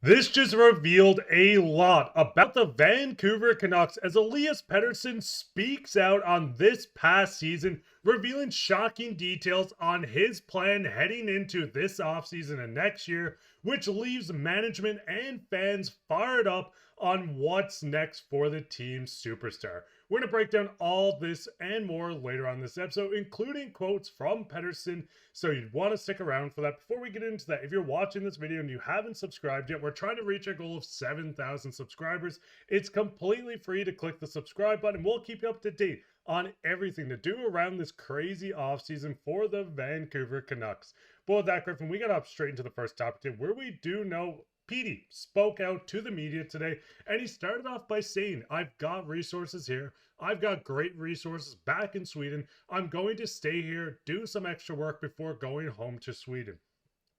This just revealed a lot about the Vancouver Canucks as Elias Pettersson speaks out on this past season, revealing shocking details on his plan heading into this offseason and next year, which leaves management and fans fired up on what's next for the team's superstar. We're going to break down all this and more later on this episode, including quotes from Pettersson, so you'd want to stick around for that. Before we get into that, if you're watching this video and you haven't subscribed yet, we're trying to reach our goal of 7,000 subscribers. It's completely free to click the subscribe button. We'll keep you up to date on everything to do around this crazy offseason for the Vancouver Canucks. But with that, Griffin, we got up straight into the first topic here, where we do know Petey spoke out to the media today, and he started off by saying, I've got resources here. I've got great resources back in Sweden. I'm going to stay here, do some extra work before going home to Sweden.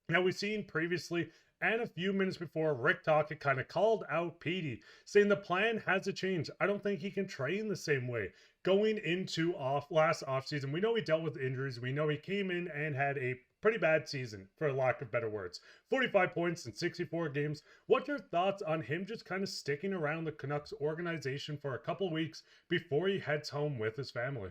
Now, we've seen previously and a few minutes before, Rick Tocchet kind of called out Petey, saying the plan has to change. I don't think he can train the same way. Going into last offseason, we know he dealt with injuries. We know he came in and had a pretty bad season, for lack of better words. 45 points in 64 games. What's your thoughts on him just kind of sticking around the Canucks organization for a couple weeks before he heads home with his family?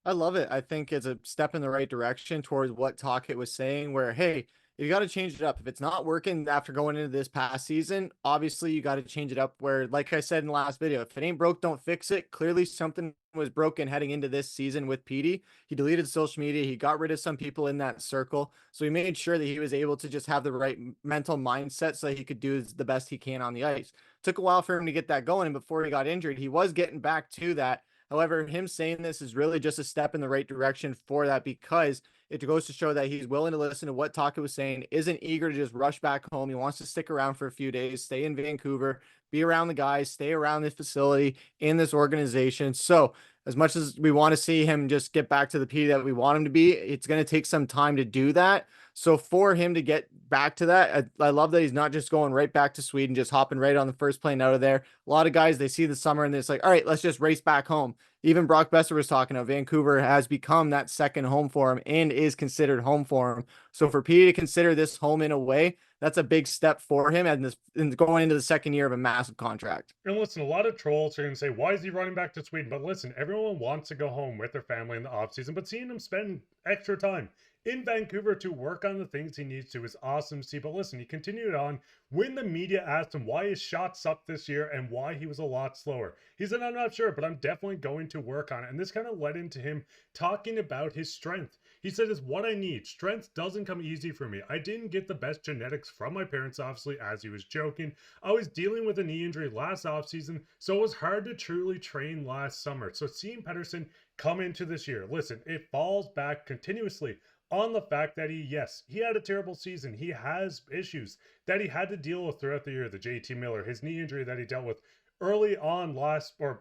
I love it. I think it's a step in the right direction towards what Tocchet was saying, where, hey, you got to change it up. If it's not working after going into this past season, obviously you got to change it up where, like I said in the last video, if it ain't broke, don't fix it. Clearly something was broken heading into this season with Petey. He deleted social media. He got rid of some people in that circle. So he made sure that he was able to just have the right mental mindset so that he could do the best he can on the ice. Took a while for him to get that going. And before he got injured, he was getting back to that. However, him saying this is really just a step in the right direction for that, because it goes to show that he's willing to listen to what Tocchet was saying, isn't eager to just rush back home. He wants to stick around for a few days, stay in Vancouver, be around the guys, stay around this facility, in this organization. So as much as we want to see him just get back to the P that we want him to be, it's going to take some time to do that. So for him to get back to that, I love that he's not just going right back to Sweden, just hopping right on the first plane out of there. A lot of guys, they see the summer and it's like, all right, let's just race back home. Even Brock Boeser was talking about Vancouver has become that second home for him and is considered home for him. So for P to consider this home in a way, that's a big step for him and going into the second year of a massive contract. And listen, a lot of trolls are going to say, why is he running back to Sweden? But listen, everyone wants to go home with their family in the offseason, but seeing him spend extra time in Vancouver to work on the things he needs to is awesome to see. But listen, he continued on when the media asked him why his shot sucked this year and why he was a lot slower. He said, I'm not sure, but I'm definitely going to work on it. And this kind of led into him talking about his strength. He said, it's what I need. Strength doesn't come easy for me. I didn't get the best genetics from my parents, obviously, as he was joking. I was dealing with a knee injury last offseason, so it was hard to truly train last summer. So seeing Pettersson come into this year, listen, it falls back continuously on the fact that yes, he had a terrible season. He has issues that he had to deal with throughout the year. The JT Miller, his knee injury that he dealt with early on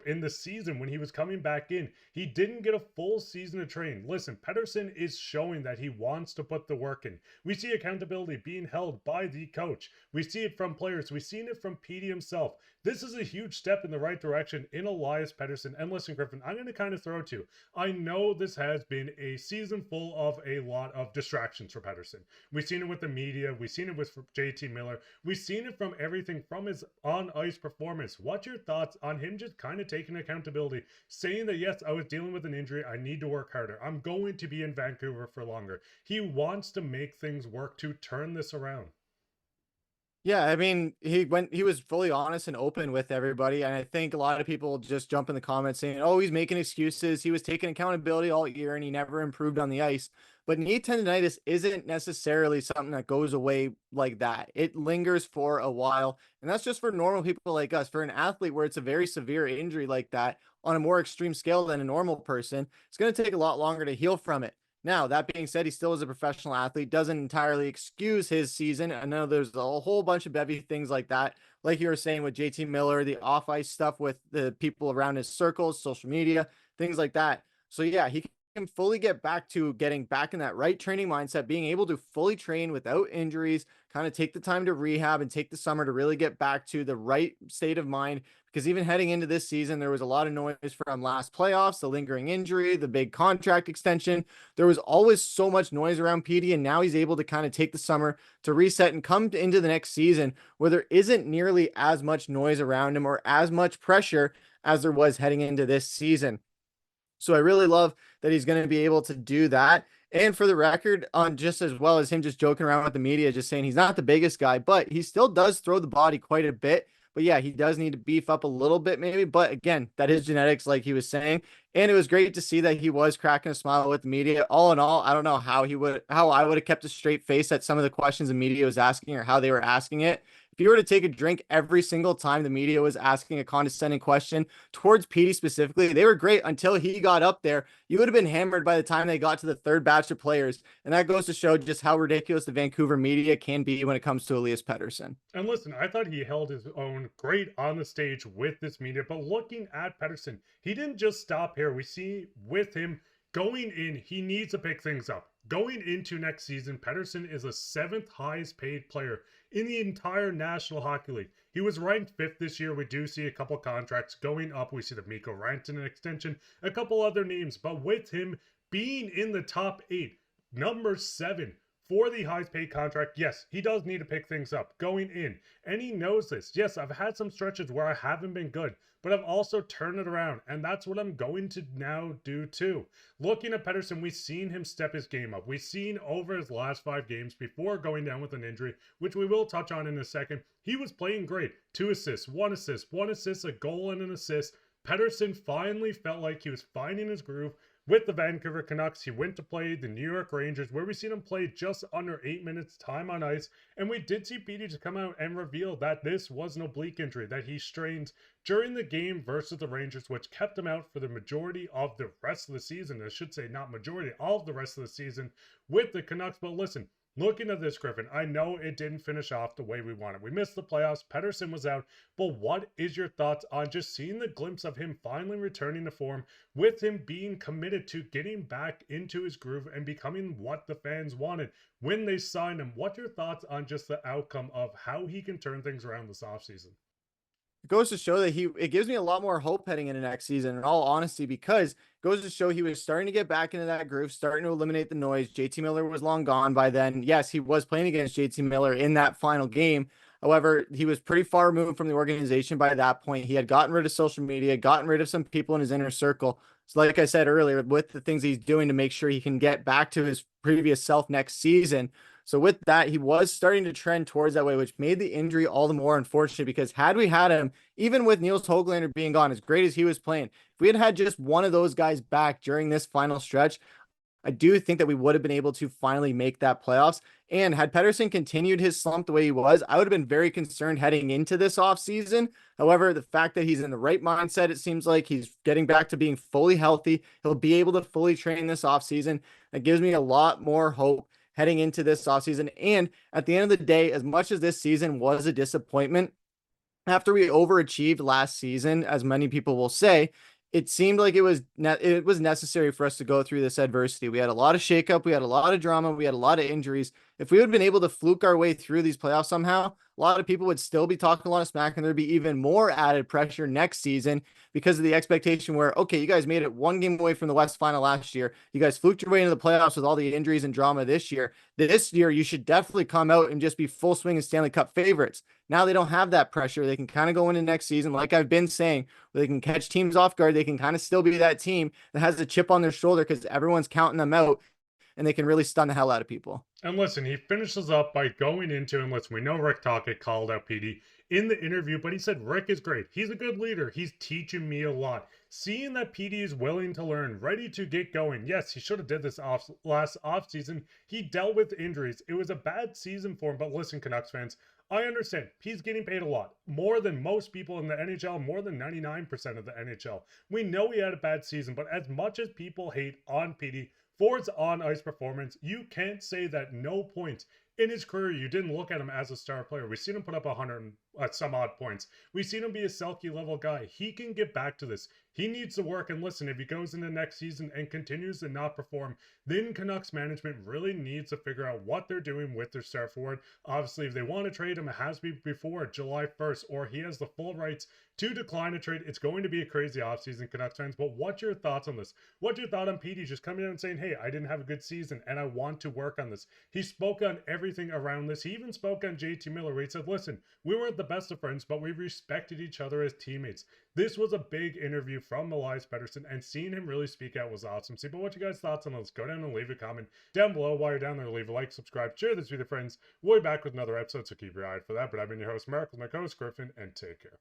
in the season when he was coming back in. He didn't get a full season of training. Listen, Pettersson is showing that he wants to put the work in. We see accountability being held by the coach. We see it from players. We've seen it from Petey himself. This is a huge step in the right direction in Elias Pettersson. And listen, Griffin, I'm going to kind of throw to you. I know this has been a season full of a lot of distractions for Pettersson. We've seen it with the media. We've seen it with JT Miller. We've seen it from everything from his on-ice performance. What's your thoughts on him just kind of taking accountability, saying that, yes, I was dealing with an injury. I need to work harder. I'm going to be in Vancouver for longer. He wants to make things work to turn this around. Yeah, I mean, he was fully honest and open with everybody. And I think a lot of people just jump in the comments saying, oh, he's making excuses. He was taking accountability all year and he never improved on the ice. But knee tendonitis isn't necessarily something that goes away like that. It lingers for a while. And that's just for normal people like us. For an athlete where it's a very severe injury like that on a more extreme scale than a normal person, it's going to take a lot longer to heal from it. Now, that being said, he still is a professional athlete, doesn't entirely excuse his season. I know there's a whole bunch of bevy things like that. Like you were saying with JT Miller, the off ice stuff with the people around his circles, social media, things like that. So yeah, he him fully get back to getting back in that right training mindset, being able to fully train without injuries, kind of take the time to rehab and take the summer to really get back to the right state of mind. Because even heading into this season, there was a lot of noise from last playoffs, the lingering injury, the big contract extension. There was always so much noise around PD, and now he's able to kind of take the summer to reset and come into the next season where there isn't nearly as much noise around him or as much pressure as there was heading into this season. So I really love that he's going to be able to do that. And for the record, on just as well as him just joking around with the media, just saying he's not the biggest guy, but he still does throw the body quite a bit. But yeah, he does need to beef up a little bit, maybe. But again, that is genetics, like he was saying. And it was great to see that he was cracking a smile with the media. All in all, I don't know how I would have kept a straight face at some of the questions the media was asking or how they were asking it. If you were to take a drink every single time the media was asking a condescending question towards Petey specifically, they were great until he got up there. You would have been hammered by the time they got to the third batch of players. And that goes to show just how ridiculous the Vancouver media can be when it comes to Elias Pettersson. And listen, I thought he held his own great on the stage with this media, but looking at Pettersson, he didn't just stop here. We see with him going in, he needs to pick things up. Going into next season, Pettersson is the 7th highest paid player in the entire National Hockey League. He was ranked 5th this year. We do see a couple contracts going up. We see the Mikko Rantanen extension, a couple other names, but with him being in the top 8, number 7 for the highest paid contract, yes, he does need to pick things up going in. And he knows this. Yes, I've had some stretches where I haven't been good, but I've also turned it around. And that's what I'm going to now do too. Looking at Pettersson, we've seen him step his game up. We've seen over his last 5 games before going down with an injury, which we will touch on in a second. He was playing great. 2 assists, 1 assist, a goal and an assist. Pettersson finally felt like he was finding his groove. With the Vancouver Canucks, he went to play the New York Rangers, where we seen him play just under 8 minutes time on ice, and we did see Petey to come out and reveal that this was an oblique injury that he strained during the game versus the Rangers, which kept him out for the majority of the rest of the season. I should say not majority, all of the rest of the season with the Canucks. But listen, looking at this, Griffin, I know it didn't finish off the way we wanted. We missed the playoffs. Pettersson was out. But what is your thoughts on just seeing the glimpse of him finally returning to form, with him being committed to getting back into his groove and becoming what the fans wanted when they signed him? What are your thoughts on just the outcome of how he can turn things around this offseason? It goes to show that it gives me a lot more hope heading into next season, in all honesty, because it goes to show he was starting to get back into that groove, starting to eliminate the noise. JT Miller was long gone by then. Yes, he was playing against JT Miller in that final game. However, he was pretty far removed from the organization by that point. He had gotten rid of social media, gotten rid of some people in his inner circle. So like I said earlier, with the things he's doing to make sure he can get back to his previous self next season. So with that, he was starting to trend towards that way, which made the injury all the more unfortunate, because had we had him, even with Niels Höglander being gone, as great as he was playing, if we had had just one of those guys back during this final stretch, I do think that we would have been able to finally make that playoffs. And had Pettersson continued his slump the way he was, I would have been very concerned heading into this offseason. However, the fact that he's in the right mindset, it seems like he's getting back to being fully healthy. He'll be able to fully train this offseason. That gives me a lot more hope heading into this offseason. And at the end of the day, as much as this season was a disappointment, after we overachieved last season, as many people will say, it seemed like it was necessary for us to go through this adversity. We had a lot of shakeup, we had a lot of drama, we had a lot of injuries. If we had been able to fluke our way through these playoffs somehow, a lot of people would still be talking a lot of smack, and there'd be even more added pressure next season because of the expectation where, okay, you guys made it 1 game away from the West Final last year. You guys fluked your way into the playoffs with all the injuries and drama this year. This year, you should definitely come out and just be full swing and Stanley Cup favorites. Now they don't have that pressure. They can kind of go into next season, like I've been saying, where they can catch teams off guard. They can kind of still be that team that has a chip on their shoulder because everyone's counting them out, and they can really stun the hell out of people. And listen, he finishes up by going into, and listen, we know Rick Tocchet called out PD in the interview, but he said Rick is great. He's a good leader. He's teaching me a lot. Seeing that PD is willing to learn, ready to get going. Yes, he should have did this last offseason. He dealt with injuries. It was a bad season for him, but listen, Canucks fans, I understand. He's getting paid a lot. More than most people in the NHL, more than 99% of the NHL. We know he had a bad season, but as much as people hate on PD for his on-ice performance, you can't say that no points in his career, you didn't look at him as a star player. We've seen him put up 100 some odd points. We've seen him be a Selke level guy. He can get back to this. He needs to work. And listen, if he goes into next season and continues to not perform, then Canucks management really needs to figure out what they're doing with their star forward. Obviously, if they want to trade him, it has to be before July 1st, or he has the full rights to decline a trade. It's going to be a crazy offseason, Canucks fans. But what's your thoughts on this? What's your thought on Petey just coming out and saying, hey, I didn't have a good season and I want to work on this? He spoke on everything around this. He even spoke on JT Miller, where he said, listen, we weren't the best of friends, but we respected each other as teammates. This was a big interview from Elias Pettersson, and seeing him really speak out was awesome. See, but what you guys' thoughts on this? Go down and leave a comment down below. While you're down there, leave a like, subscribe, share this with your friends. We'll be back with another episode, so keep your eye out for that. But I've been your host, Mark, with my co-host, Griffin, and take care.